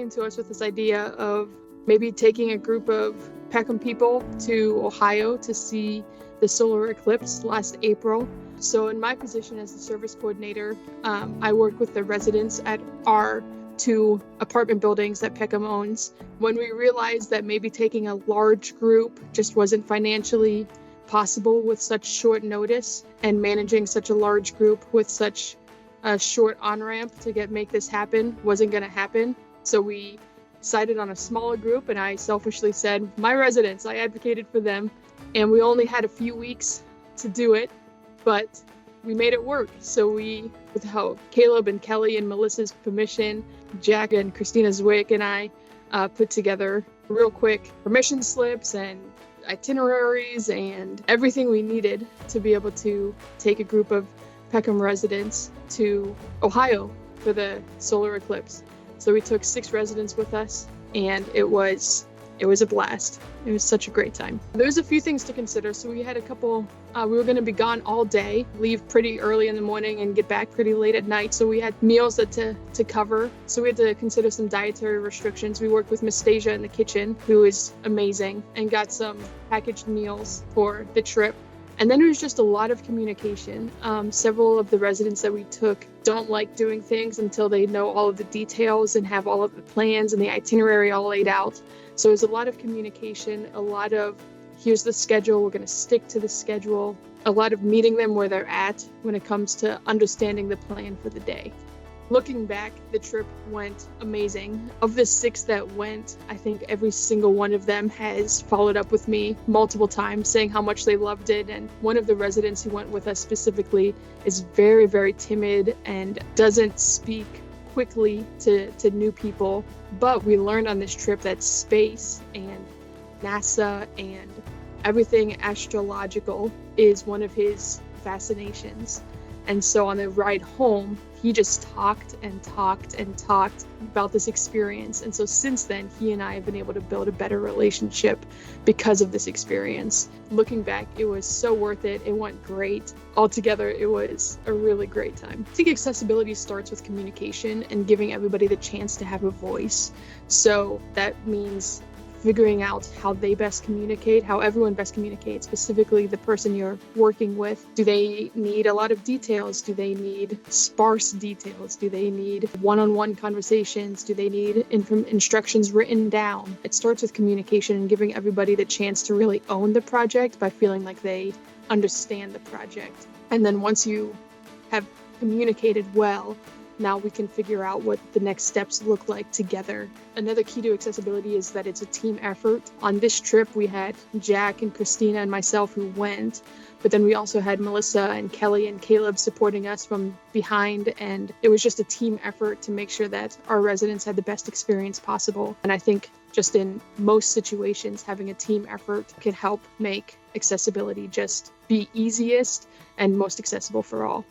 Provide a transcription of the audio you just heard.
came to us with this idea of maybe taking a group of Peckham people to Ohio to see the solar eclipse last April. So in my position as the service coordinator, I work with the residents at our 2 apartment buildings that Peckham owns. When we realized that maybe taking a large group just wasn't financially possible with such short notice, and managing such a large group with such a short on-ramp to make this happen wasn't going to happen. So we decided on a smaller group, and I selfishly said, my residents, I advocated for them, and we only had a few weeks to do it, but we made it work. So we, with Caleb and Kelly and Melissa's permission, Jack and Christina Zwick and I put together real quick permission slips and itineraries and everything we needed to be able to take a group of Peckham residents to Ohio for the solar eclipse. So we took 6 residents with us, and it was a blast. It was such a great time. There's a few things to consider. So we had a couple, we were going to be gone all day, leave pretty early in the morning and get back pretty late at night. So we had meals to cover. So we had to consider some dietary restrictions. We worked with Miss Stasia in the kitchen, who is amazing, and got some packaged meals for the trip. And then it was just a lot of communication. Several of the residents that we took don't like doing things until they know all of the details and have all of the plans and the itinerary all laid out. So it was a lot of communication, a lot of, here's the schedule, we're going to stick to the schedule, a lot of meeting them where they're at when it comes to understanding the plan for the day. Looking back, the trip went amazing. Of the 6 that went, I think every single one of them has followed up with me multiple times saying how much they loved it. And one of the residents who went with us specifically is very, very timid and doesn't speak quickly to new people. But we learned on this trip that space and NASA and everything astrological is one of his fascinations. And so on the ride home, he just talked and talked and talked about this experience. And so since then, he and I have been able to build a better relationship because of this experience. Looking back, it was so worth it. It went great. Altogether, it was a really great time. I think accessibility starts with communication and giving everybody the chance to have a voice. So that means figuring out how they best communicate, how everyone best communicates, specifically the person you're working with. Do they need a lot of details? Do they need sparse details? Do they need one-on-one conversations? Do they need instructions written down? It starts with communication and giving everybody the chance to really own the project by feeling like they understand the project. And then once you have communicated well, now we can figure out what the next steps look like together. Another key to accessibility is that it's a team effort. On this trip, we had Jack and Christina and myself who went, but then we also had Melissa and Kelly and Caleb supporting us from behind, and it was just a team effort to make sure that our residents had the best experience possible. And I think just in most situations, having a team effort can help make accessibility just be easiest and most accessible for all.